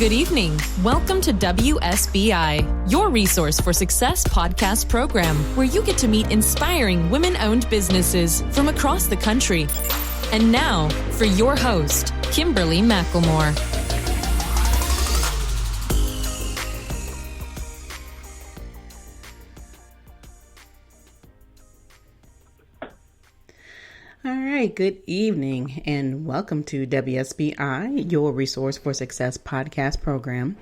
Good evening. Welcome to WSBI, your resource for success podcast program, where you get to meet inspiring women-owned businesses from across the country. And now, for your host, Kimberly McLemore. All right, good evening and welcome to WSBI, your resource for success podcast program,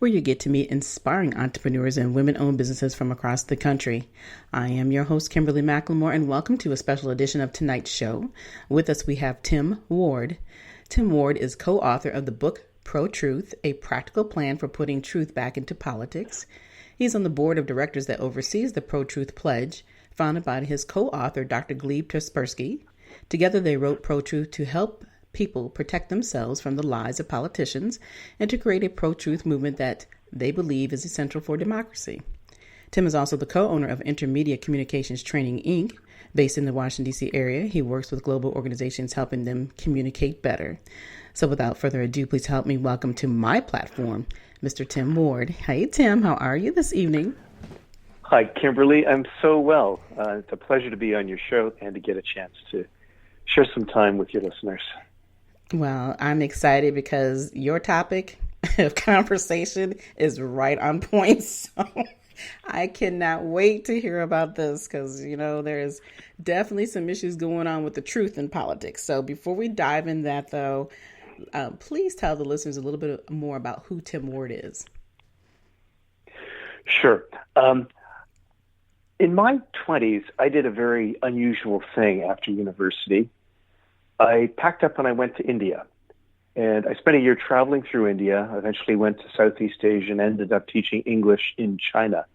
where you get to meet inspiring entrepreneurs and women-owned businesses from across the country. I am your host, Kimberly McLemore, and welcome to a special edition of tonight's show. With us, we have Tim Ward. Tim Ward is co-author of the book Pro-Truth, A Practical Plan for Putting Truth Back into Politics. He's on the board of directors that oversees the Pro-Truth Pledge, founded by his co-author, Dr. Gleb Tsipursky. Together, they wrote Pro-Truth to help people protect themselves from the lies of politicians and to create a pro-truth movement that they believe is essential for democracy. Tim is also the co-owner of Intermedia Communications Training, Inc., based in the Washington D.C. area. He works with global organizations helping them communicate better. So without further ado, please help me welcome to my platform, Mr. Tim Ward. Hey, Tim, how are you this evening? Hi, Kimberly. I'm so well. It's a pleasure to be on your show and to get a chance to share some time with your listeners. Well, I'm excited because your topic of conversation is right on point. So I cannot wait to hear about this because, you know, there's definitely some issues going on with the truth in politics. So before we dive in that, though, please tell the listeners a little bit more about who Tim Ward is. Sure. In my 20s, I did a very unusual thing after university. I packed up and I went to India. And I spent a year traveling through India, eventually went to Southeast Asia and ended up teaching English in China.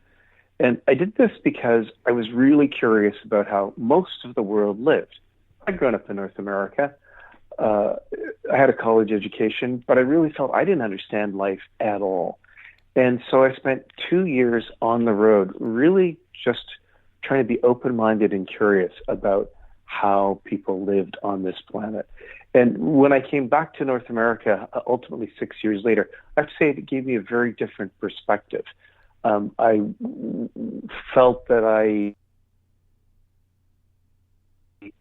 And I did this because I was really curious about how most of the world lived. I'd grown up in North America. I had a college education, but I really felt I didn't understand life at all. And so I spent 2 years on the road, really just trying to be open-minded and curious about how people lived on this planet. And when I came back to North America, ultimately 6 years later, I have to say it gave me a very different perspective. I felt that I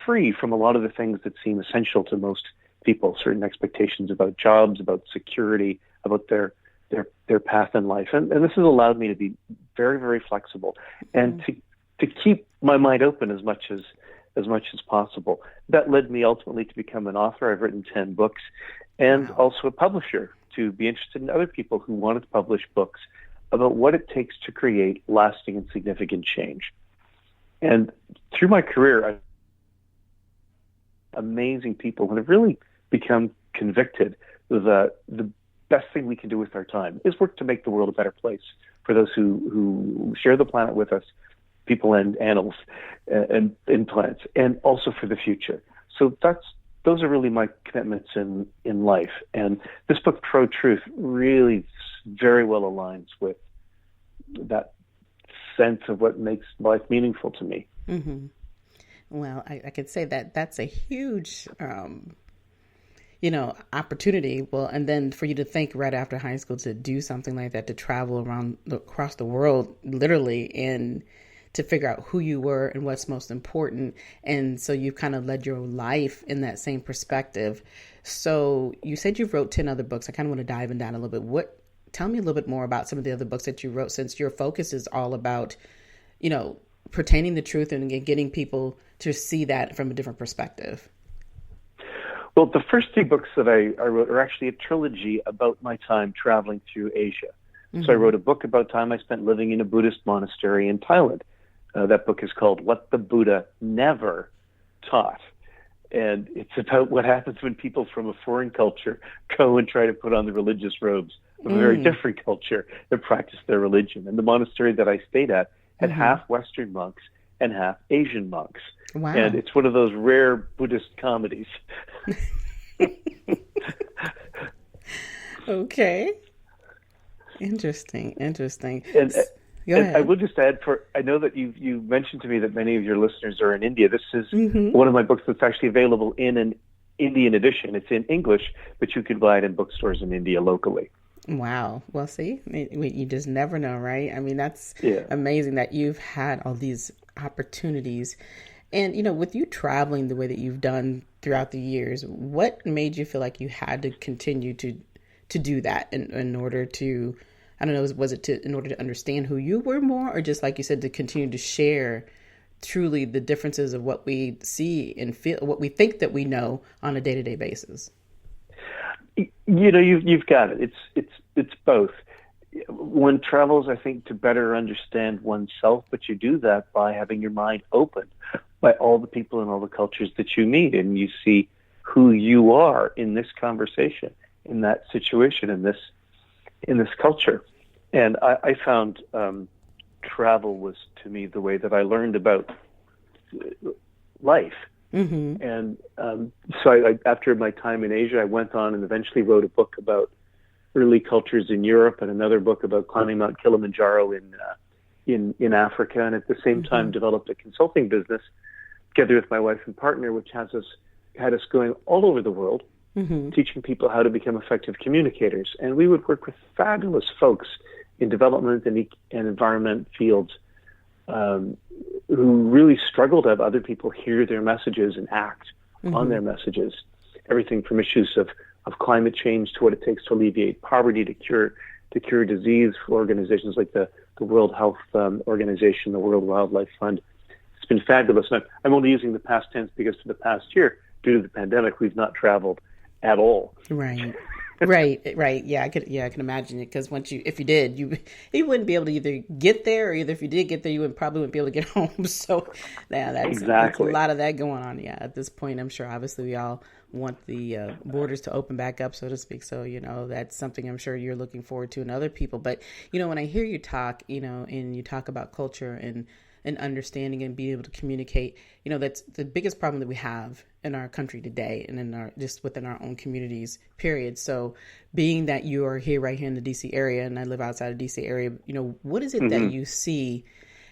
free from a lot of the things that seem essential to most people, certain expectations about jobs, about security, about their path in life. And this has allowed me to be very, very flexible and to keep my mind open as much as possible. That led me ultimately to become an author. I've written 10 books and also a publisher to be interested in other people who wanted to publish books about what it takes to create lasting and significant change. And through my career, amazing people who have really become convicted that the best thing we can do with our time is work to make the world a better place for those who share the planet with us, people and animals and plants, and also for the future. So those are really my commitments in life. And this book, Pro-Truth, really very well aligns with that sense of what makes life meaningful to me. Mm-hmm. Well, I could say that that's a huge opportunity. Well, and then for you to think right after high school to do something like that, to travel across the world, literally, and to figure out who you were and what's most important. And so you kind of led your life in that same perspective. So you said you wrote 10 other books. I kind of want to dive in that a little bit. Tell me a little bit more about some of the other books that you wrote, since your focus is all about, pertaining the truth and getting people to see that from a different perspective. Well, the first 3 books that I wrote are actually a trilogy about my time traveling through Asia. Mm-hmm. So I wrote a book about time I spent living in a Buddhist monastery in Thailand. That book is called What the Buddha Never Taught. And it's about what happens when people from a foreign culture go and try to put on the religious robes of a very different culture that practice their religion. And the monastery that I stayed at had half Western monks and half Asian monks. Wow. And it's one of those rare Buddhist comedies. Okay. Interesting. And I will just add, I know that you mentioned to me that many of your listeners are in India. This is one of my books that's actually available in an Indian edition. It's in English, but you can buy it in bookstores in India locally. Wow. Well, see, you just never know, right? I mean, that's Yeah. amazing that you've had all these opportunities. And, with you traveling the way that you've done throughout the years, what made you feel like you had to continue to do that in order to, I don't know, was it in order to understand who you were more, or just like you said, to continue to share truly the differences of what we see and feel, what we think that we know on a day-to-day basis? You've got it. It's both. One travels, I think, to better understand oneself, but you do that by having your mind open by all the people and all the cultures that you meet, and you see who you are in this conversation, in that situation, in this culture. And I found travel was, to me, the way that I learned about life. Mm-hmm. And so after my time in Asia, I went on and eventually wrote a book about early cultures in Europe and another book about climbing Mount Kilimanjaro in Africa. And at the same time, developed a consulting business together with my wife and partner, which had us going all over the world, teaching people how to become effective communicators. And we would work with fabulous folks in development and environment fields who really struggle to have other people hear their messages and act on their messages. Everything from issues of climate change to what it takes to alleviate poverty, to cure disease, for organizations like the World Health Organization, the World Wildlife Fund. It's been fabulous. And I'm only using the past tense because for the past year, due to the pandemic, we've not traveled at all. Right. Right. Yeah, I can imagine it, because if you did, you wouldn't be able to either get there, or either if you did get there, you probably wouldn't be able to get home. So, yeah, that's a lot of that going on. Yeah, at this point, I'm sure obviously we all want the borders to open back up, so to speak. So, that's something I'm sure you're looking forward to, and other people. But, when I hear you talk, and you talk about culture and understanding and being able to communicate, that's the biggest problem that we have in our country today, and just within our own communities, period. So being that you are right here in the DC area, and I live outside of DC area, what is it that you see,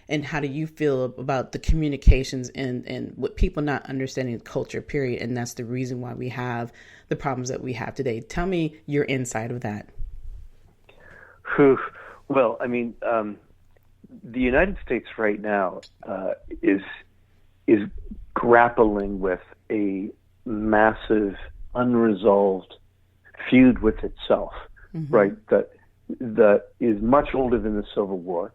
and how do you feel about the communications and what people not understanding the culture, period? And that's the reason why we have the problems that we have today. Tell me your insight of that. Well, I mean, the United States right now is grappling with a massive unresolved feud with itself, right? That is much older than the Civil War.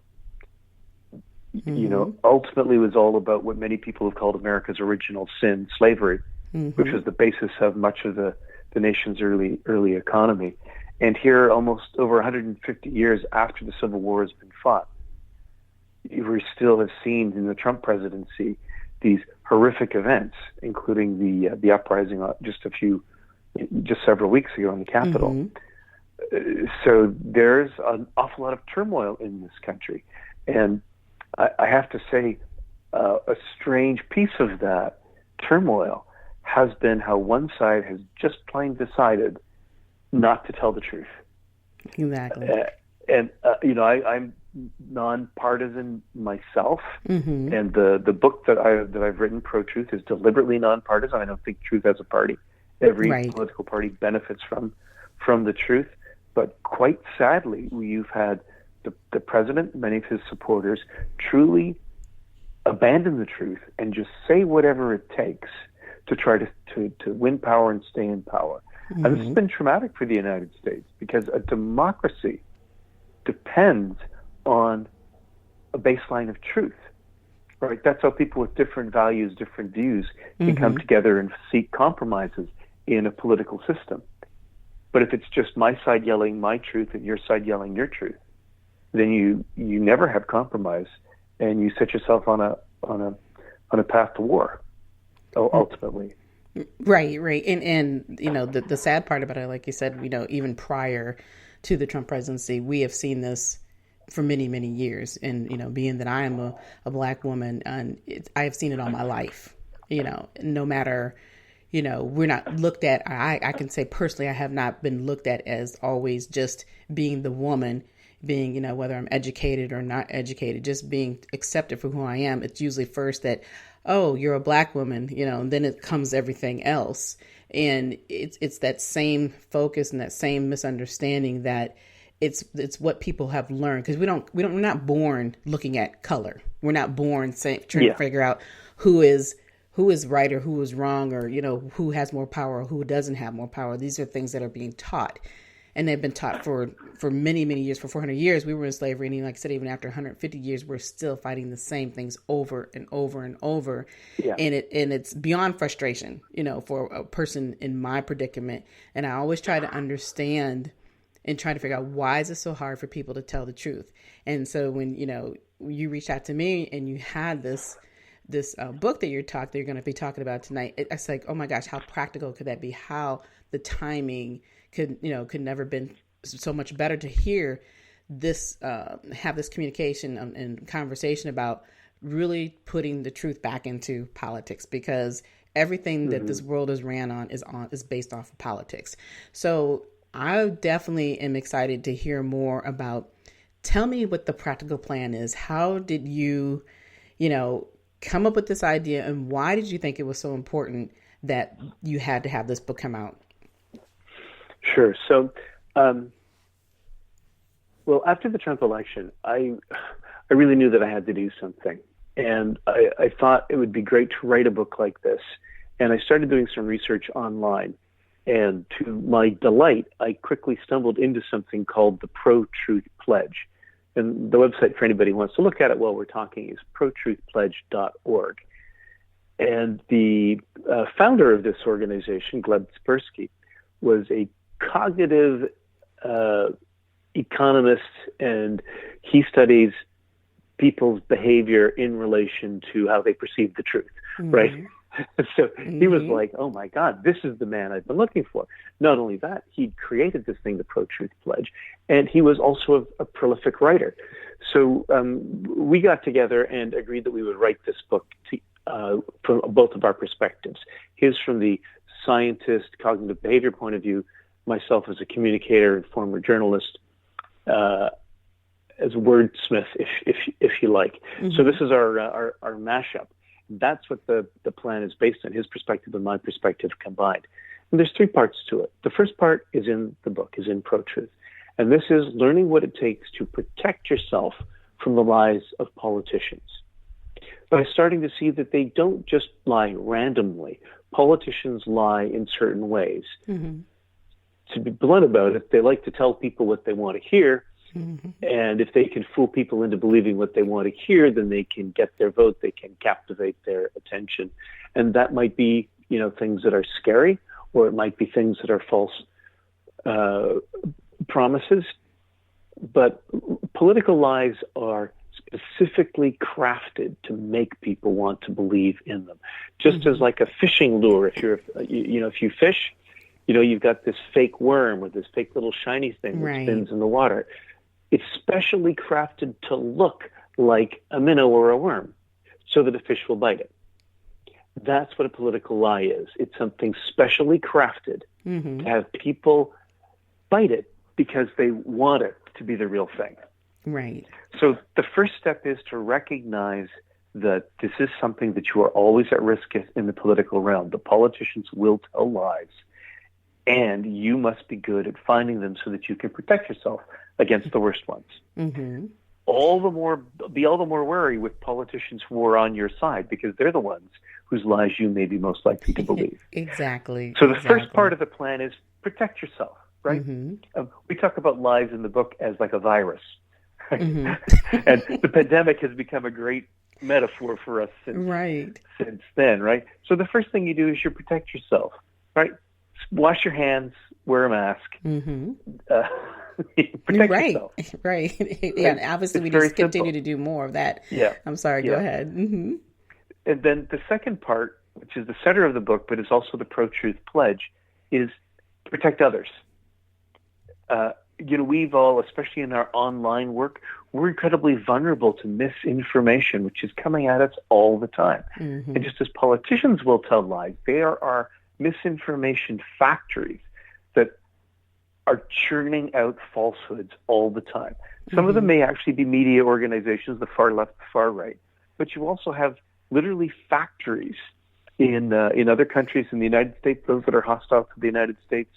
Ultimately was all about what many people have called America's original sin, slavery, which was the basis of much of the nation's early economy. And here, almost over 150 years after the Civil War has been fought, we still have seen in the Trump presidency these horrific events, including the uprising just several weeks ago on the Capitol. So there's an awful lot of turmoil in this country, and I have to say, a strange piece of that turmoil has been how one side has just plain decided not to tell the truth. Exactly. I'm nonpartisan myself, and the book that I've written, Pro-Truth, is deliberately nonpartisan. I don't think truth has a party. Every political party benefits from the truth, but quite sadly, you've had the president, many of his supporters, truly abandon the truth and just say whatever it takes to try to win power and stay in power. And this has been traumatic for the United States, because a democracy depends on a baseline of truth, right? That's how people with different values, different views can come together and seek compromises in a political system. But if it's just my side yelling my truth and your side yelling your truth, then you never have compromise, and you set yourself on a path to war, ultimately. Right. And the sad part about it, like you said, even prior to the Trump presidency, we have seen this for many, many years. And, being that I am a Black woman, and I have seen it all my life, no matter, we're not looked at. I can say personally, I have not been looked at as always just being the woman, being, whether I'm educated or not educated, just being accepted for who I am. It's usually first that, oh, you're a Black woman, and then it comes everything else. And it's that same focus and that same misunderstanding that, it's what people have learned, because we're not born looking at color. We're not born trying to figure out who is right or who is wrong, or, who has more power or who doesn't have more power. These are things that are being taught, and they've been taught for many, many years. For 400 years, we were in slavery. And like I said, even after 150 years, we're still fighting the same things over and over and over. Yeah. And it's beyond frustration, for a person in my predicament. And I always try to understand and try to figure out, why is it so hard for people to tell the truth? And so when, you reached out to me and you had this book that you're going to be talking about tonight, it's like, oh my gosh, how practical could that be? How the timing could never been so much better to hear this, have this communication and conversation about really putting the truth back into politics, because everything that this world is ran on is based off of politics. So I definitely am excited to hear more about, tell me what the practical plan is. How did you, come up with this idea, and why did you think it was so important that you had to have this book come out? Sure. So, well, after the Trump election, I really knew that I had to do something. And I thought it would be great to write a book like this. And I started doing some research online. And to my delight, I quickly stumbled into something called the Pro-Truth Pledge. And the website, for anybody who wants to look at it while we're talking, is protruthpledge.org. And the founder of this organization, Gleb Tsipursky, was a cognitive economist, and he studies people's behavior in relation to how they perceive the truth, right? So he was like, oh my God, this is the man I've been looking for. Not only that, he'd created this thing, the Pro-Truth Pledge, and he was also a prolific writer. So we got together and agreed that we would write this book from both of our perspectives. His from the scientist, cognitive behavior point of view, myself as a communicator and former journalist, as a wordsmith, if you like. So this is our mashup. That's what the plan is based on, his perspective and my perspective combined. And there's three parts to it. The first part is in the book, is in Pro-Truth. And this is learning what it takes to protect yourself from the lies of politicians, by starting to see that they don't just lie randomly. Politicians lie in certain ways. To be blunt about it, they like to tell people what they want to hear. And if they can fool people into believing what they want to hear, then they can get their vote, they can captivate their attention. And that might be, things that are scary, or it might be things that are false promises. But political lies are specifically crafted to make people want to believe in them. Just as like a fishing lure, if you fish, you've got this fake worm or this fake little shiny thing that spins in the water. It's specially crafted to look like a minnow or a worm so that a fish will bite it. That's what a political lie is. It's something specially crafted to have people bite it because they want it to be the real thing. Right. So the first step is to recognize that this is something that you are always at risk in the political realm. The politicians will tell lies, and you must be good at finding them so that you can protect yourself against the worst ones. Be all the more wary with politicians who are on your side, because they're the ones whose lies you may be most likely to believe. Exactly. So the first part of the plan is protect yourself, right? We talk about lies in the book as like a virus. Right? And the pandemic has become a great metaphor for us since then, right? So the first thing you do is you protect yourself, right? Wash your hands, wear a mask. Protect yourself. Right. Yeah, and obviously we just continue to do more of that. Yeah. I'm sorry, go ahead. And then the second part, which is the center of the book, but is also the Pro-Truth Pledge, is protect others. We've all, especially in our online work, we're incredibly vulnerable to misinformation, which is coming at us all the time. And just as politicians will tell lies, there are misinformation factories that are churning out falsehoods all the time. Some of them may actually be media organizations, the far left, the far right, but you also have literally factories in other countries in the United States, those that are hostile to the United States,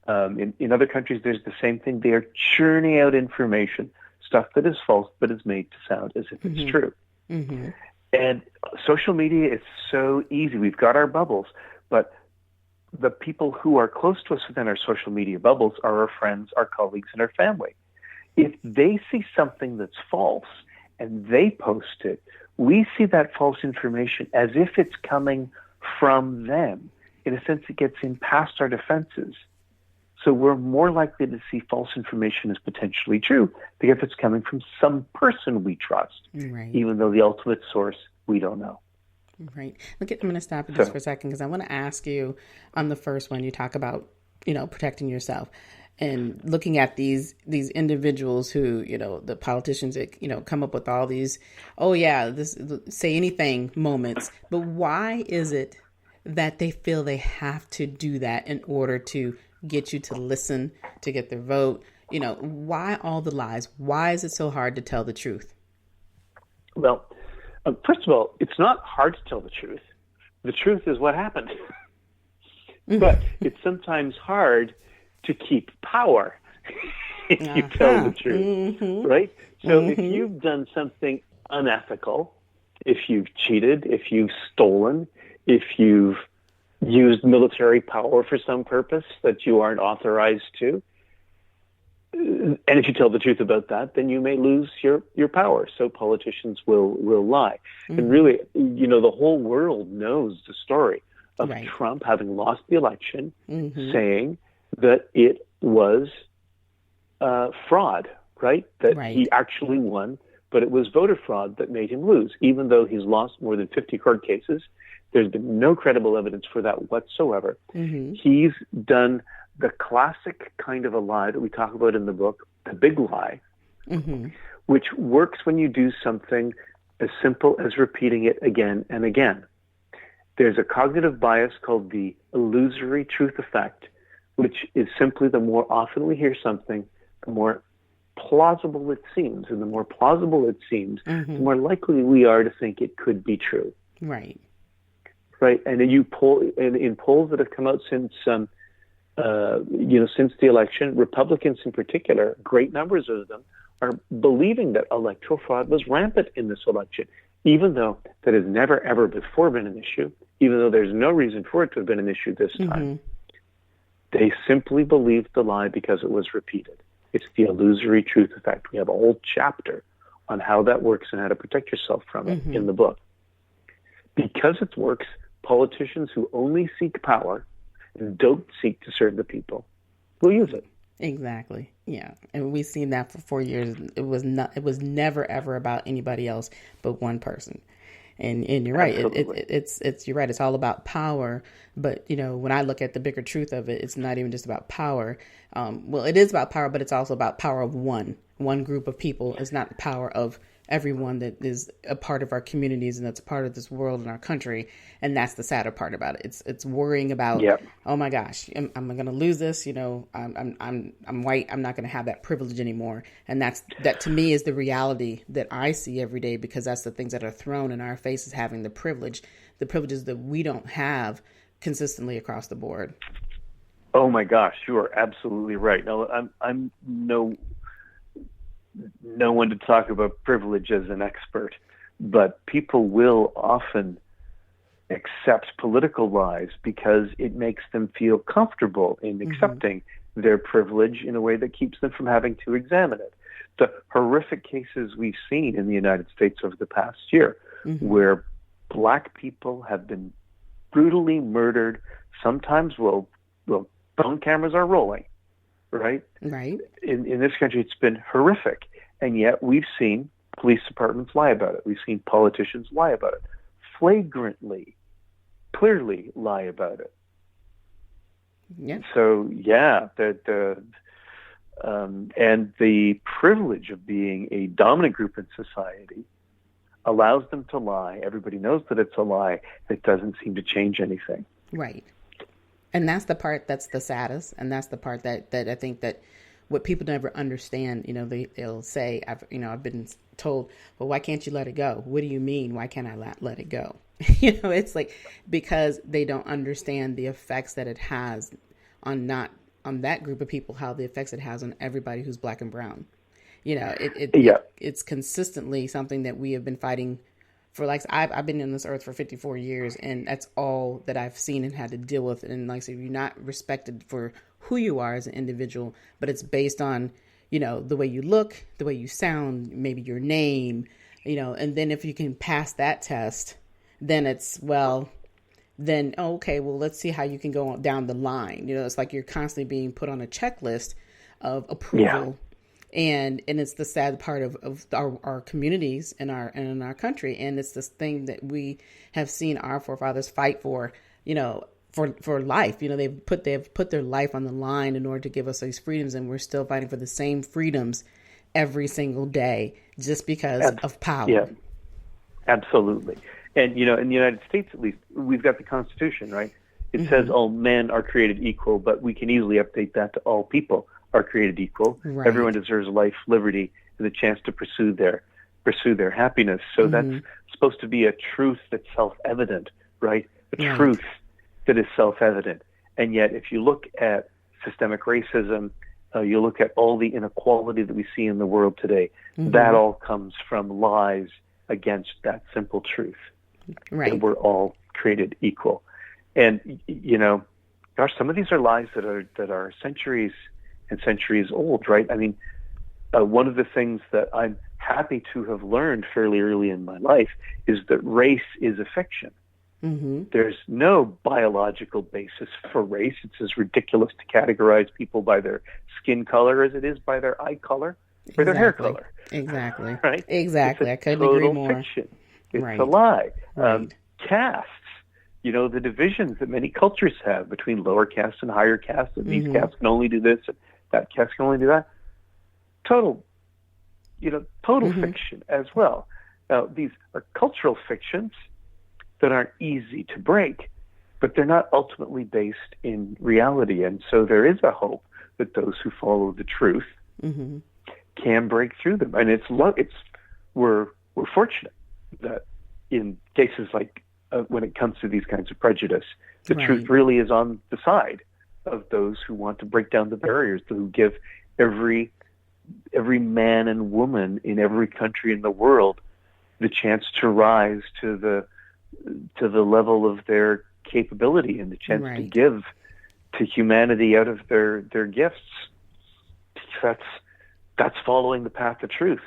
In other countries, there's the same thing. They are churning out information, stuff that is false, but is made to sound as if it's true. Mm-hmm. And social media is so easy. We've got our bubbles, but the people who are close to us within our social media bubbles are our friends, our colleagues, and our family. If they see something that's false and they post it, we see that false information as if it's coming from them. In a sense, it gets in past our defenses. So we're more likely to see false information as potentially true because it's coming from some person we trust, even though the ultimate source we don't know. Right. I'm going to stop you just for a second because I want to ask you on the first one, you talk about, protecting yourself and looking at these individuals who, the politicians that, come up with all these, this say anything moments. But why is it that they feel they have to do that in order to get you to listen, to get their vote? Why all the lies? Why is it so hard to tell the truth? Well, first of all, it's not hard to tell the truth. The truth is what happened. But it's sometimes hard to keep power if you tell the truth, right? So if you've done something unethical, if you've cheated, if you've stolen, if you've used military power for some purpose that you aren't authorized to, and if you tell the truth about that, then you may lose your power. So politicians will lie. And really, the whole world knows the story of Trump having lost the election, saying that it was fraud, right? That he actually won, but it was voter fraud that made him lose, even though he's lost more than 50 court cases. There's been no credible evidence for that whatsoever. He's done the classic kind of a lie that we talk about in the book, the big lie, which works when you do something as simple as repeating it again and again. There's a cognitive bias called the illusory truth effect, which is simply the more often we hear something, the more plausible it seems. And the more plausible it seems, the more likely we are to think it could be true. Right. Right. And in polls that have come out since since the election, Republicans in particular, great numbers of them are believing that electoral fraud was rampant in this election, even though that has never, ever before been an issue, even though there's no reason for it to have been an issue this time. They simply believed the lie because it was repeated. It's the illusory truth effect. We have a whole chapter on how that works and how to protect yourself from it in the book. Because it works, politicians who only seek power and don't seek to serve the people will use it. Exactly. Yeah. And we've seen that for 4 years. It was never ever about anybody else but one person. And you're right. You're right. It's all about power. But, when I look at the bigger truth of it, it's not even just about power. It is about power, but it's also about power of one group of people. It's not the power of everyone that is a part of our communities and that's a part of this world and our country. And that's the sadder part about it. It's worrying about, oh my gosh, I'm going to lose this. I'm white. I'm not going to have that privilege anymore. And that to me is the reality that I see every day, because that's the things that are thrown in our faces, having the privileges that we don't have consistently across the board. Oh my gosh, you are absolutely right. No, I'm no one to talk about privilege as an expert, but people will often accept political lies because it makes them feel comfortable in accepting their privilege in a way that keeps them from having to examine it. The horrific cases we've seen in the United States over the past year, where Black people have been brutally murdered, sometimes phone cameras are rolling. Right? Right. In this country, it's been horrific. And yet we've seen police departments lie about it. We've seen politicians lie about it. Flagrantly, clearly lie about it. Yeah. So, and the privilege of being a dominant group in society allows them to lie. Everybody knows that it's a lie. It doesn't seem to change anything. Right. And that's the part that's the saddest. And that's the part that I think that what people never understand, they'll say, I've been told, well, why can't you let it go? What do you mean? Why can't I let it go? It's like, because they don't understand the effects that it has on not on that group of people, how the effects it has on everybody who's Black and brown. It's consistently something that we have been fighting for. Like, I've been in this earth for 54 years, and that's all that I've seen and had to deal with. And like I said, you're not respected for who you are as an individual, but it's based on, the way you look, the way you sound, maybe your name, and then if you can pass that test, then it's, let's see how you can go down the line. It's like you're constantly being put on a checklist of approval. And it's the sad part of our communities and in our country. And it's this thing that we have seen our forefathers fight for, for life. They've put their life on the line in order to give us these freedoms. And we're still fighting for the same freedoms every single day just because of power. Yeah, absolutely. And, in the United States, at least, we've got the Constitution, right? It says all men are created equal, but we can easily update that to all people are created equal. Right. Everyone deserves life, liberty, and the chance to pursue their happiness. So that's supposed to be a truth that's self-evident, right? A truth that is self-evident. And yet, if you look at systemic racism, you look at all the inequality that we see in the world today, that all comes from lies against that simple truth. Right. That we're all created equal. And, some of these are lies that are centuries and centuries old, right? I mean, one of the things that I'm happy to have learned fairly early in my life is that race is a fiction. There's no biological basis for race. It's as ridiculous to categorize people by their skin color as it is by their eye color or their hair color. Exactly. Right? Exactly. I couldn't agree more. Fiction. It's a lie. Castes, the divisions that many cultures have between lower castes and higher castes, and these castes can only do this, and that caste can only do that. Total fiction as well. Now, these are cultural fictions that aren't easy to break, but they're not ultimately based in reality. And so there is a hope that those who follow the truth can break through them. And we're fortunate that in cases like when it comes to these kinds of prejudice, the truth really is on the side of those who want to break down the barriers, who give every man and woman in every country in the world the chance to rise to the level of their capability and the chance to give to humanity out of their gifts. That's following the path of truth.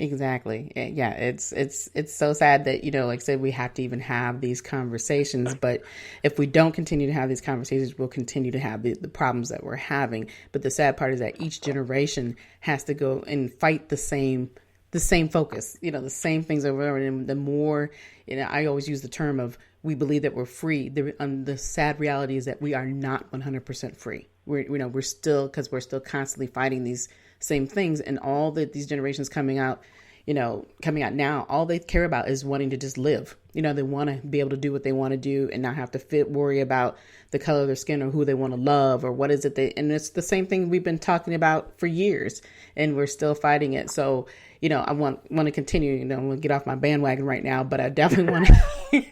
Exactly. Yeah, it's so sad that, like I said, we have to even have these conversations. But if we don't continue to have these conversations, we'll continue to have the problems that we're having. But the sad part is that each generation has to go and fight the same focus, the same things over and over. And the more, I always use the term of, we believe that we're free. The sad reality is that we are not 100% free. We're still constantly fighting these same things, and all that these generations coming out now, all they care about is wanting to just live. They want to be able to do what they want to do and not have to worry about the color of their skin or who they want to love or what is it and it's the same thing we've been talking about for years, and we're still fighting it. So, I want to continue. I'm going to get off my bandwagon right now, but I definitely want to.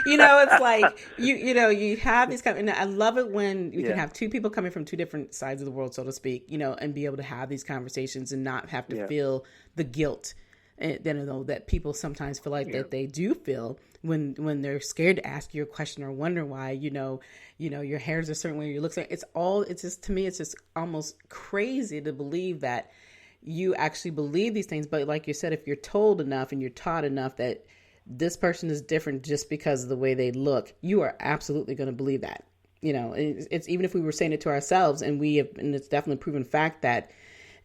It's like you have these and I love it when you can have two people coming from two different sides of the world, so to speak, and be able to have these conversations and not have to feel the guilt that people sometimes feel like that they do feel when they're scared to ask you a question or wonder why your hair's a certain way, your looks like it's just, to me, it's just almost crazy to believe that you actually believe these things. But like you said, if you're told enough and you're taught enough that this person is different just because of the way they look, you are absolutely going to believe that. It's even if we were saying it to ourselves, and it's definitely proven fact that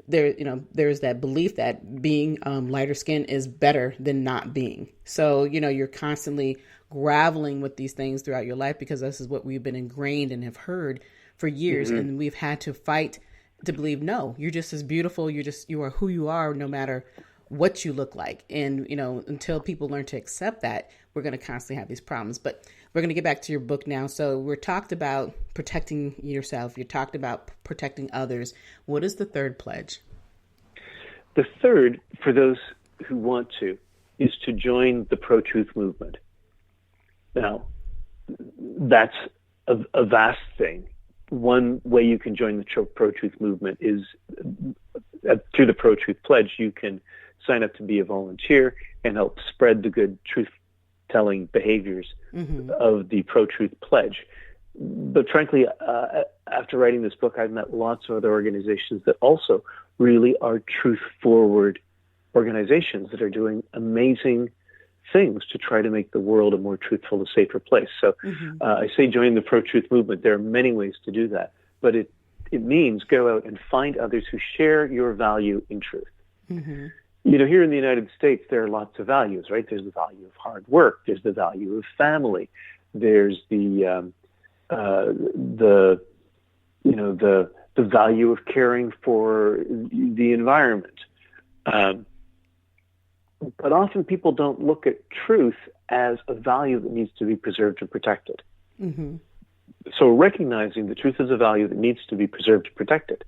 there's that belief that being lighter skin is better than not being. So, you're constantly graveling with these things throughout your life because this is what we've been ingrained and have heard for years. And we've had to fight to believe, no, you're just as beautiful. You are who you are, no matter what you look like. And, until people learn to accept that, we're going to constantly have these problems. But we're going to get back to your book now. So we're talked about protecting yourself. You talked about protecting others. What is the third pledge? The third, for those who want to, is to join the pro-truth movement. Now, that's a vast thing. One way you can join the pro-truth movement is through the Pro-Truth Pledge. You can sign up to be a volunteer and help spread the good truth-telling behaviors of the Pro-Truth Pledge. But frankly, after writing this book, I've met lots of other organizations that also really are truth-forward organizations that are doing amazing things to try to make the world a more truthful and safer place. So I say join the pro-truth movement. There are many ways to do that, but it means go out and find others who share your value in truth. Here in the United States, there are lots of values, right? There's the value of hard work. There's the value of family. There's the value of caring for the environment. But often people don't look at truth as a value that needs to be preserved and protected. So recognizing the truth is a value that needs to be preserved and protected,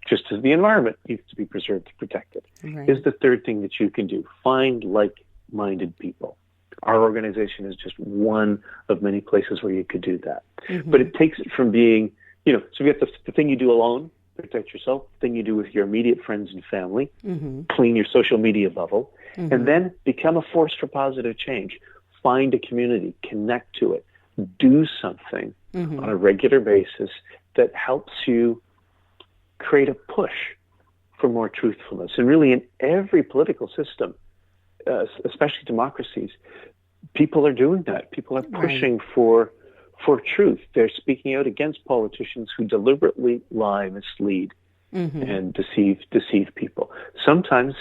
just as the environment needs to be preserved and protected, is the third thing that you can do. Find like-minded people. Our organization is just one of many places where you could do that. But it takes it from being, so you get the thing you do alone, protect yourself, the thing you do with your immediate friends and family, clean your social media bubble, and then become a force for positive change. Find a community, connect to it, do something on a regular basis that helps you create a push for more truthfulness. And really in every political system, especially democracies, people are doing that. People are pushing for truth. They're speaking out against politicians who deliberately lie, mislead, and deceive people. Sometimes,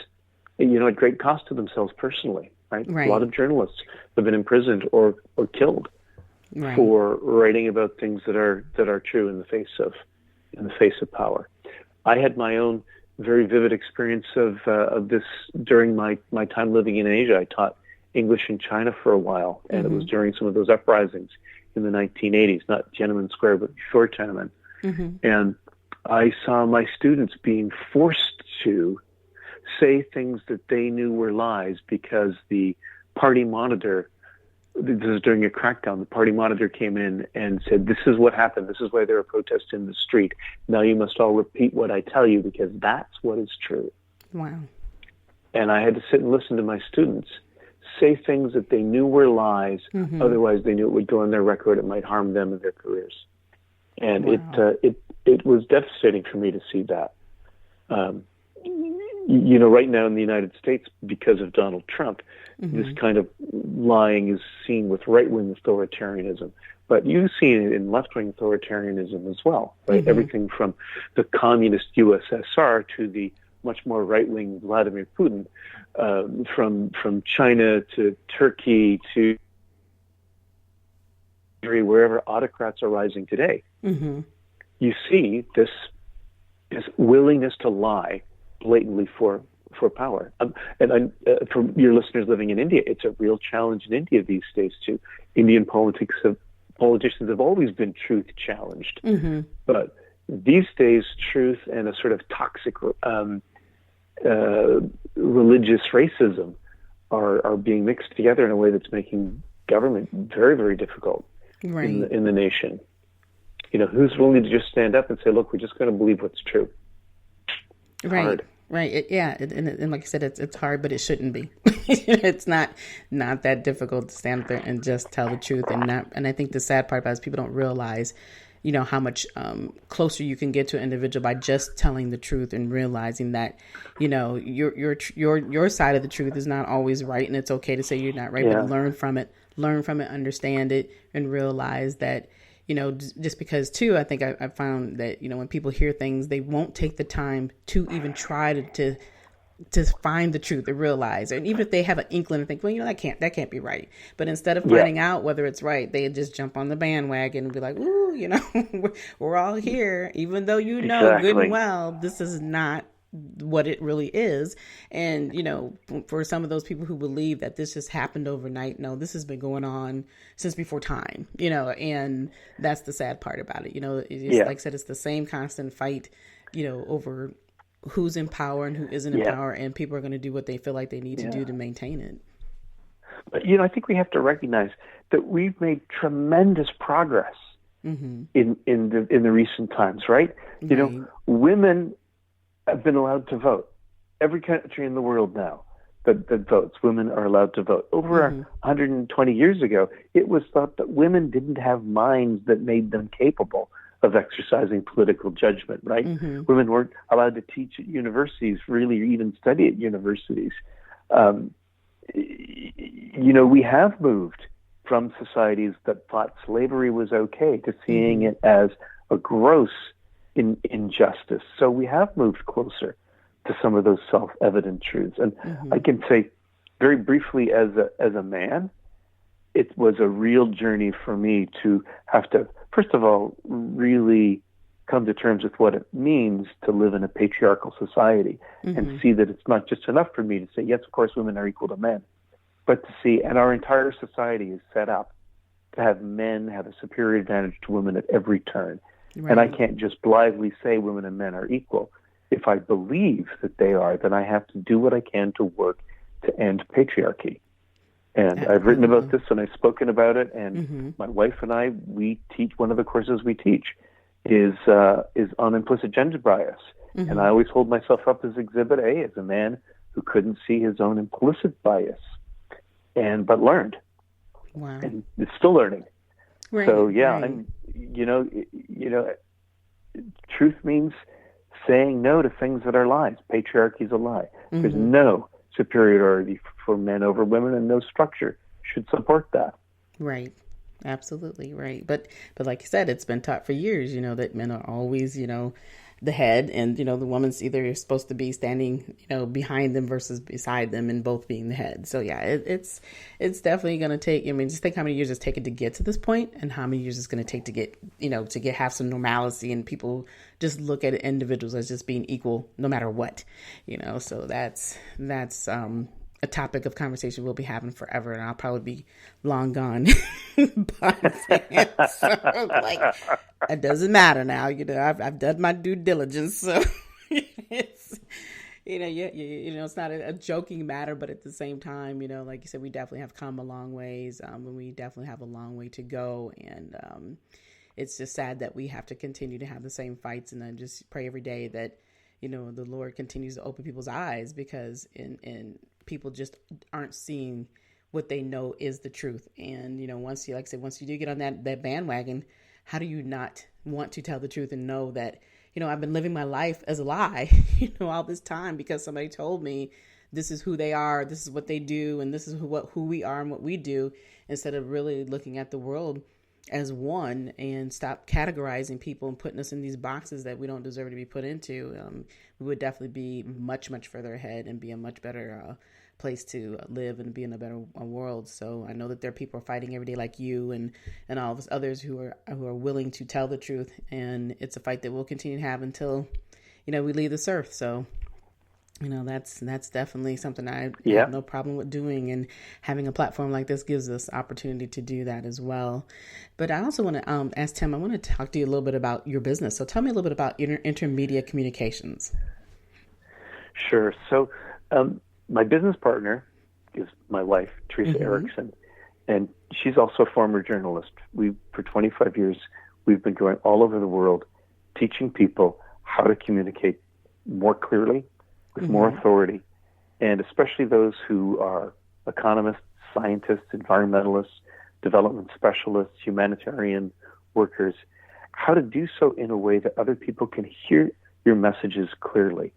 at great cost to themselves personally, right? A lot of journalists have been imprisoned or killed for writing about things that are true in the face of power. I had my own very vivid experience of this during my time living in Asia. I taught English in China for a while, and it was during some of those uprisings in the 1980s, not Tiananmen Square, but before Tiananmen. And I saw my students being forced to say things that they knew were lies because the party monitor, this was during a crackdown, the party monitor came in and said, this is what happened. This is why there are protests in the street. Now you must all repeat what I tell you because that's what is true. Wow. And I had to sit and listen to my students say things that they knew were lies. Otherwise, they knew it would go on their record. It might harm them and their careers. And it was devastating for me to see that. Right now in the United States, because of Donald Trump, this kind of lying is seen with right-wing authoritarianism. But you've seen it in left-wing authoritarianism as well, right? Everything from the communist USSR to the much more right-wing Vladimir Putin, from China to Turkey to wherever autocrats are rising today. You see this willingness to lie blatantly for power. And for your listeners living in India, it's a real challenge in India these days too. Indian politicians have always been truth challenged, but these days truth and a sort of toxic religious racism are being mixed together in a way that's making government very, very difficult in the nation. Who's willing to just stand up and say, look, we're just going to believe what's true? It's hard. Right. And like I said, it's hard, but it shouldn't be. It's not that difficult to stand up there and just tell the truth. And I think the sad part about it is people don't realize, how much closer you can get to an individual by just telling the truth and realizing that, your side of the truth is not always right, and it's okay to say you're not right, but learn from it, understand it, and realize that. Just because too, I think I found that, when people hear things, they won't take the time to even try to find the truth and realize, and even if they have an inkling and think, well, that can't be right. But instead of finding out whether it's right, they just jump on the bandwagon and be like, ooh, we're all here, even though good and well, this is not what it really is. And, for some of those people who believe that this just happened overnight, no, this has been going on since before time, and that's the sad part about it. Like I said, it's the same constant fight, over who's in power and who isn't in power, and people are going to do what they feel like they need to do to maintain it. But, I think we have to recognize that we've made tremendous progress Mm-hmm. in the recent times, right? You know, women have been allowed to vote. Every country in the world now that votes, women are allowed to vote. Over 120 years ago, it was thought that women didn't have minds that made them capable of exercising political judgment, right? Women weren't allowed to teach at universities, really, or even study at universities. You know, we have moved from societies that thought slavery was okay to seeing it as a gross injustice. So we have moved closer to some of those self-evident truths. And I can say very briefly as a man, it was a real journey for me to have to, first of all, really come to terms with what it means to live in a patriarchal society and see that it's not just enough for me to say, yes, of course, women are equal to men, but to see, and our entire society is set up to have men have a superior advantage to women at every turn. And I can't just blithely say women and men are equal. If I believe that they are, then I have to do what I can to work to end patriarchy. And I've written about this and I've spoken about it. And my wife and I, we teach, one of the courses we teach is on implicit gender bias. And I always hold myself up as Exhibit A, as a man who couldn't see his own implicit bias, but learned. Wow. And is still learning. Right. So yeah, right. I'm, you know, truth means saying no to things that are lies. Patriarchy is a lie. There's no superiority for men over women, and no structure should support that. Right. Absolutely right. But like you said, it's been taught for years, you know, that men are always, you know, the head, and, you know, the woman's either supposed to be standing, you know, behind them versus beside them, and both being the head. So yeah, it's definitely going to take, I mean, just think how many years it's taken to get to this point, and how many years it's going to take to get, you know, have some normalcy, and people just look at individuals as just being equal no matter what, you know. So that's a topic of conversation we'll be having forever, and I'll probably be long gone by then. So, like, it doesn't matter now. You know, I've done my due diligence, so it's, you know, you know, it's not a joking matter, but at the same time, you know, like you said, we definitely have come a long ways, and we definitely have a long way to go, and it's just sad that we have to continue to have the same fights, and then just pray every day that, you know, the Lord continues to open people's eyes, because in people just aren't seeing what they know is the truth. And, you know, once you do get on that bandwagon, how do you not want to tell the truth and know that, you know, I've been living my life as a lie, you know, all this time, because somebody told me this is who they are, this is what they do, and this is who we are and what we do, instead of really looking at the world as one, and stop categorizing people and putting us in these boxes that we don't deserve to be put into. We would definitely be much, much further ahead and be a much better place to live and be in a better world. So I know that there are people fighting every day like you and all of us others who are willing to tell the truth. And it's a fight that we'll continue to have until, you know, we leave this earth. So, you know, that's definitely something I have no problem with doing, and having a platform like this gives us opportunity to do that as well. But I also want to ask Tim, I want to talk to you a little bit about your business. So tell me a little bit about Intermedia Communications. Sure. So my business partner is my wife, Teresa Erickson, and she's also a former journalist. For 25 years, we've been going all over the world teaching people how to communicate more clearly, with more authority, and especially those who are economists, scientists, environmentalists, development specialists, humanitarian workers, how to do so in a way that other people can hear your messages clearly.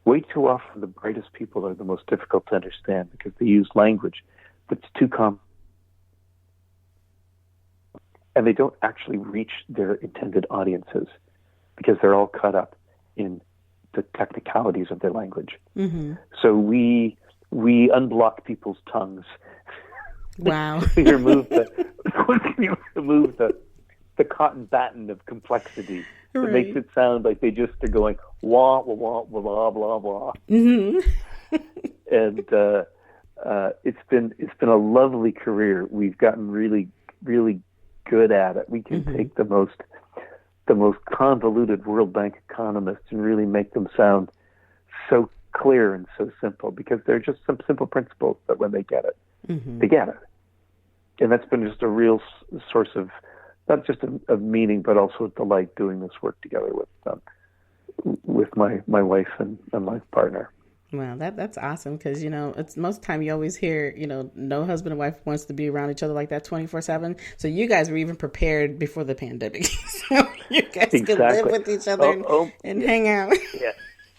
Way too often, the brightest people are the most difficult to understand, because they use language that's too common, and they don't actually reach their intended audiences, because they're all caught up in the technicalities of their language. So we unblock people's tongues. Wow. We remove the cotton batten of complexity that makes it sound like they just are going wah wah wah blah blah blah. And it's been a lovely career. We've gotten really, really good at it. We can take the most convoluted World Bank economists and really make them sound so clear and so simple, because they're just some simple principles that when they get it, they get it. And that's been just a real source of not just of meaning, but also a delight doing this work together with my wife and my partner. Well, that's awesome because, it's most of the time you always hear, no husband and wife wants to be around each other like that 24/7. So you guys were even prepared before the pandemic. So you guys could live with each other and hang out. Yeah.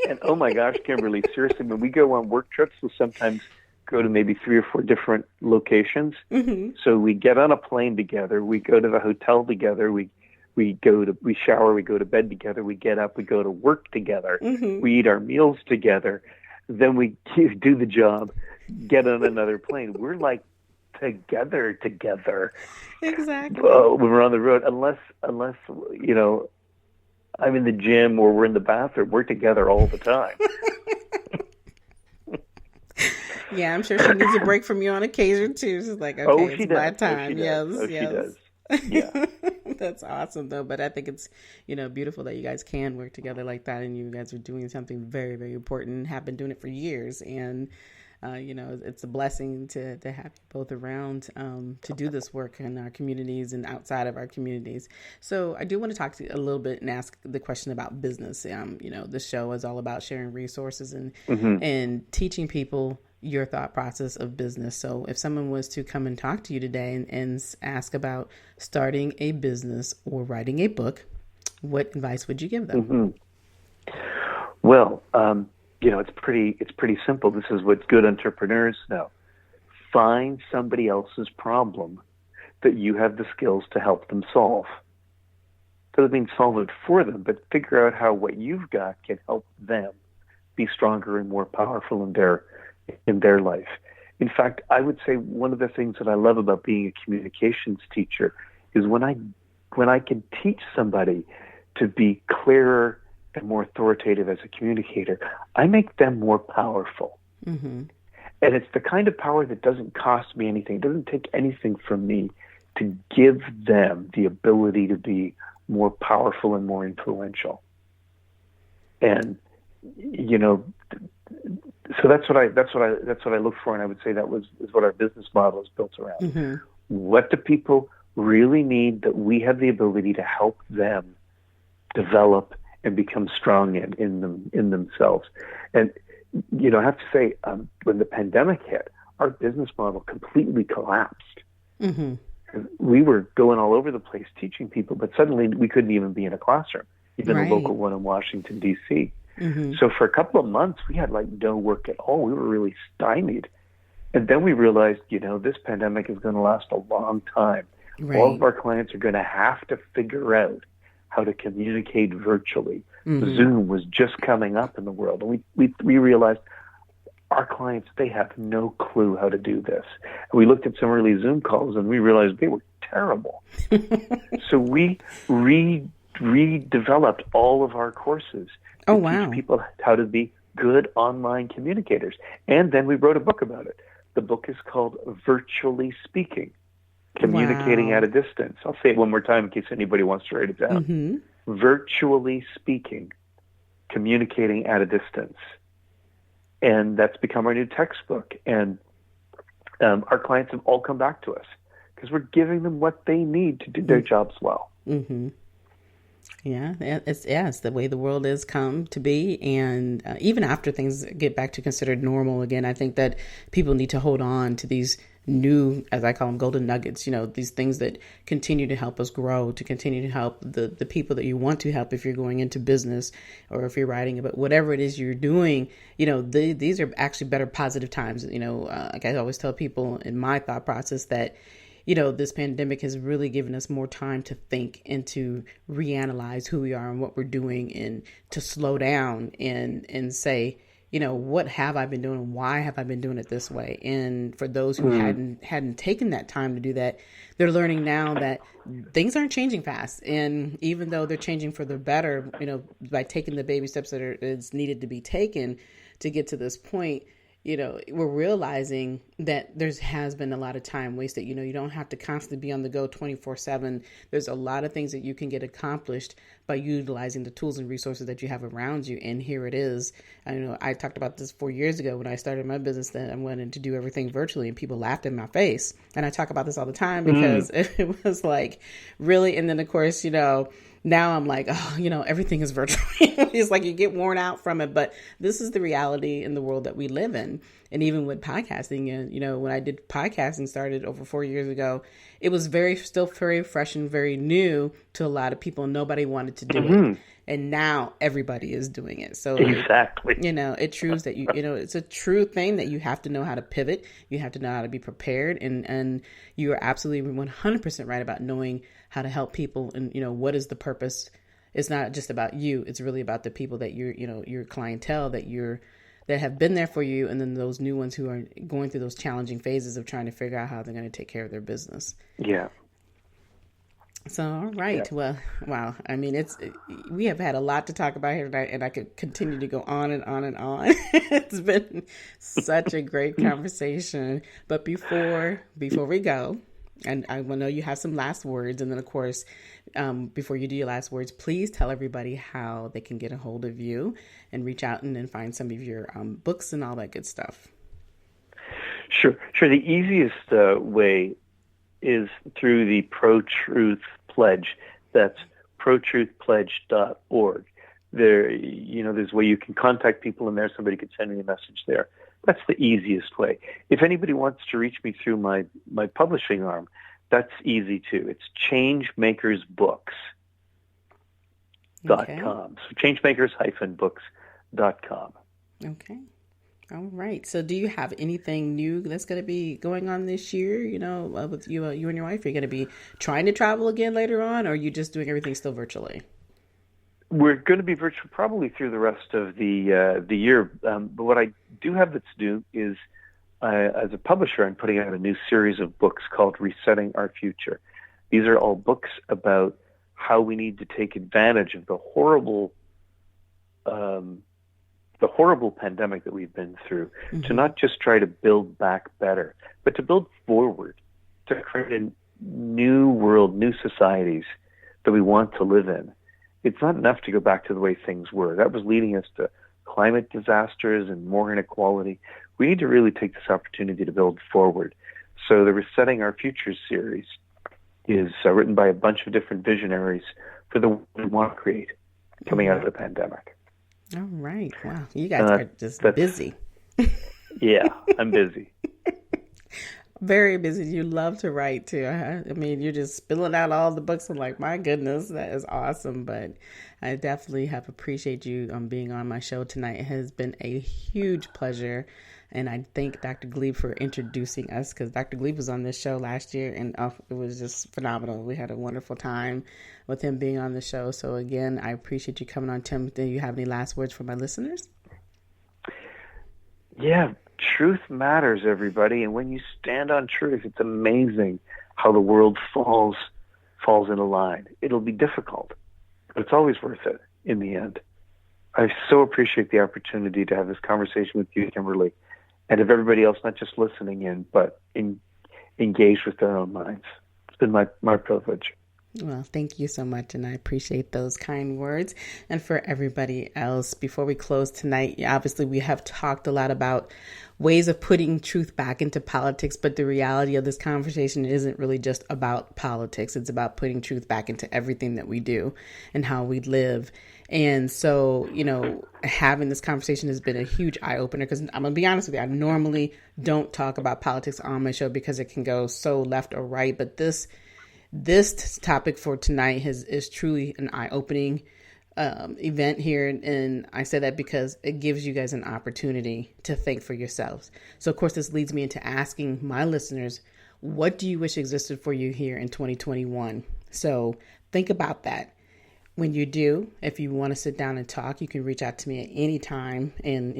And oh my gosh, Kimberly, seriously, when we go on work trips, we'll sometimes go to maybe 3 or 4 different locations. Mm-hmm. So we get on a plane together. We go to the hotel together. We shower, we go to bed together. We get up, we go to work together. Mm-hmm. We eat our meals together. Then we do the job, get on another plane. We're like together. Exactly. When we're on the road, unless I'm in the gym or we're in the bathroom, we're together all the time. Yeah, I'm sure she needs a break from you on occasion too. She's like, okay, it's my time. Yes. She does. Yeah. That's awesome though. But I think it's, beautiful that you guys can work together like that, and you guys are doing something very, very important, have been doing it for years. And, it's a blessing to have you both around to do this work in our communities and outside of our communities. So I do want to talk to you a little bit and ask the question about business. The show is all about sharing resources and mm-hmm. and teaching people your thought process of business. So if someone was to come and talk to you today and ask about starting a business or writing a book, what advice would you give them? Mm-hmm. Well, it's pretty simple. This is what good entrepreneurs know. Find somebody else's problem that you have the skills to help them solve. Doesn't mean solve it for them, but figure out how what you've got can help them be stronger and more powerful in their life. In fact, I would say one of the things that I love about being a communications teacher is when I can teach somebody to be clearer and more authoritative as a communicator, I make them more powerful. Mm-hmm. And it's the kind of power that doesn't cost me anything. It doesn't take anything from me to give them the ability to be more powerful and more influential. And, so that's what I look for, and I would say is what our business model is built around. Mm-hmm. What do people really need that we have the ability to help them develop and become strong in themselves? And I have to say, when the pandemic hit, our business model completely collapsed. Mm-hmm. We were going all over the place teaching people, but suddenly we couldn't even be in a classroom, even right. a local one in Washington D.C. Mm-hmm. So for a couple of months, we had no work at all. We were really stymied. And then we realized, this pandemic is going to last a long time. Right. All of our clients are going to have to figure out how to communicate virtually. Mm-hmm. Zoom was just coming up in the world. And we realized our clients, they have no clue how to do this. And we looked at some early Zoom calls and we realized they were terrible. So we redeveloped all of our courses to teach people how to be good online communicators. And then we wrote a book about it. The book is called Virtually Speaking, Communicating at a Distance. I'll say it one more time in case anybody wants to write it down. Mm-hmm. Virtually Speaking, Communicating at a Distance. And that's become our new textbook. And our clients have all come back to us because we're giving them what they need to do their jobs well. Mm-hmm. Yeah, it's the way the world has come to be. And even after things get back to considered normal again, I think that people need to hold on to these new, as I call them, golden nuggets, these things that continue to help us grow, to continue to help the people that you want to help if you're going into business or if you're writing about whatever it is you're doing. These are actually better positive times. Like I always tell people in my thought process that this pandemic has really given us more time to think and to reanalyze who we are and what we're doing and to slow down and say, what have I been doing? Why have I been doing it this way? And for those who hadn't taken that time to do that, they're learning now that things aren't changing fast. And even though they're changing for the better, by taking the baby steps that is needed to be taken to get to this point, we're realizing that has been a lot of time wasted. You don't have to constantly be on the go 24/7. There's a lot of things that you can get accomplished by utilizing the tools and resources that you have around you. And here it is. I talked about this 4 years ago when I started my business, that I wanted to do everything virtually, and people laughed in my face. And I talk about this all the time because it was like, really? And then of course, now I'm like, everything is virtual. It's like you get worn out from it, but this is the reality in the world that we live in. And even with podcasting, and when I did podcasting, started over 4 years ago, it was still very fresh and very new to a lot of people. Nobody wanted to do it. And now everybody is doing it. So exactly, it proves that it's a true thing that you have to know how to pivot. You have to know how to be prepared. And you are absolutely 100% right about knowing how to help people. And, what is the purpose? It's not just about you. It's really about the people that your clientele that have been there for you. And then those new ones who are going through those challenging phases of trying to figure out how they're going to take care of their business. Yeah. So, all right. Yeah. Well, wow. I mean, we have had a lot to talk about here tonight, and I could continue to go on and on and on. It's been such a great conversation. But before we go, and I know you have some last words, and then of course, before you do your last words, please tell everybody how they can get a hold of you and reach out and then find some of your books and all that good stuff. Sure. The easiest way is through the Pro-Truth Pledge. That's protruthpledge.org. There's a way you can contact people in there. Somebody could send me a message there. That's the easiest way. If anybody wants to reach me through my publishing arm, that's easy too. It's changemakersbooks.com. Okay. So changemakers-books.com. Okay. All right. So do you have anything new that's going to be going on this year, with you and your wife? Are you going to be trying to travel again later on, or are you just doing everything still virtually? We're going to be virtual probably through the rest of the year. But what I do have that's new is, as a publisher, I'm putting out a new series of books called Resetting Our Future. These are all books about how we need to take advantage of the horrible pandemic that we've been through, to not just try to build back better, but to build forward, to create a new world, new societies that we want to live in. It's not enough to go back to the way things were. That was leading us to climate disasters and more inequality. We need to really take this opportunity to build forward. So the Resetting Our Future series is written by a bunch of different visionaries for the world we want to create coming out of the pandemic. All right. Wow. You guys are just busy. Yeah, I'm busy. Very busy. You love to write too. I mean, you're just spilling out all the books. I'm like, my goodness, that is awesome. But I definitely have appreciated you being on my show tonight. It has been a huge pleasure. And I thank Dr. Gleb for introducing us, because Dr. Gleb was on this show last year, and it was just phenomenal. We had a wonderful time with him being on the show. So again, I appreciate you coming on, Tim. Do you have any last words for my listeners? Yeah, truth matters, everybody. And when you stand on truth, it's amazing how the world falls in a line. It'll be difficult, but it's always worth it in the end. I so appreciate the opportunity to have this conversation with you, Kimberly, and of everybody else, not just listening in, but engaged with their own minds. It's been my privilege. Well, thank you so much, and I appreciate those kind words. And for everybody else, before we close tonight, obviously we have talked a lot about ways of putting truth back into politics, but the reality of this conversation isn't really just about politics. It's about putting truth back into everything that we do and how we live. And so, having this conversation has been a huge eye-opener, because I'm going to be honest with you, I normally don't talk about politics on my show because it can go so left or right, but this topic for tonight is truly an eye-opening event here. And I say that because it gives you guys an opportunity to think for yourselves. So, of course, this leads me into asking my listeners, what do you wish existed for you here in 2021? So think about that. When you do, if you want to sit down and talk, you can reach out to me at any time and,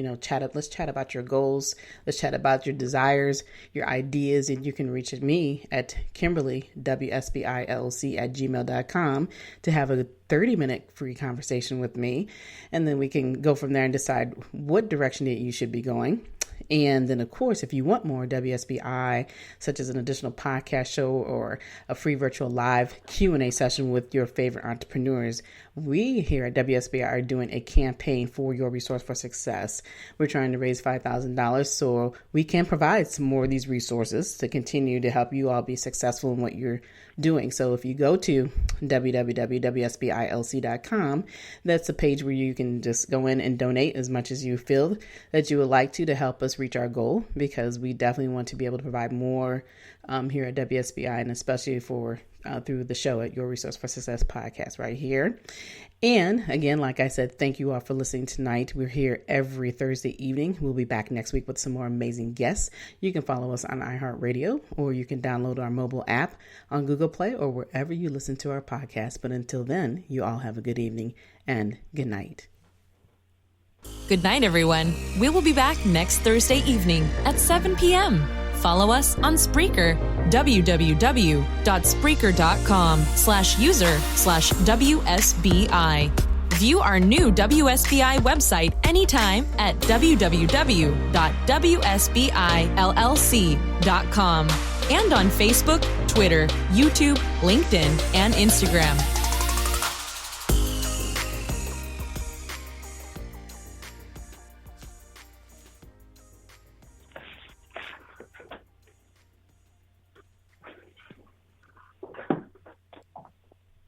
let's chat about your goals. Let's chat about your desires, your ideas, and you can reach me at Kimberly, WSBILC@gmail.com to have a 30-minute free conversation with me. And then we can go from there and decide what direction that you should be going. And then, of course, if you want more WSBI, such as an additional podcast show or a free virtual live Q&A session with your favorite entrepreneurs, we here at WSBI are doing a campaign for your resource for success. We're trying to raise $5,000 so we can provide some more of these resources to continue to help you all be successful in what you're doing. So if you go to www.wsbilc.com, that's a page where you can just go in and donate as much as you feel that you would like to help us reach our goal, because we definitely want to be able to provide more here at WSBI, and especially for through the show at Your Resource for Success podcast right here. And again, like I said, thank you all for listening tonight. We're here every Thursday evening. We'll be back next week with some more amazing guests. You can follow us on iHeartRadio, or you can download our mobile app on Google Play or wherever you listen to our podcast. But until then, you all have a good evening and good night. Good night, everyone. We will be back next Thursday evening at 7 p.m. Follow us on Spreaker, www.spreaker.com/user/WSBI. View our new WSBI website anytime at www.wsbillc.com and on Facebook, Twitter, YouTube, LinkedIn, and Instagram.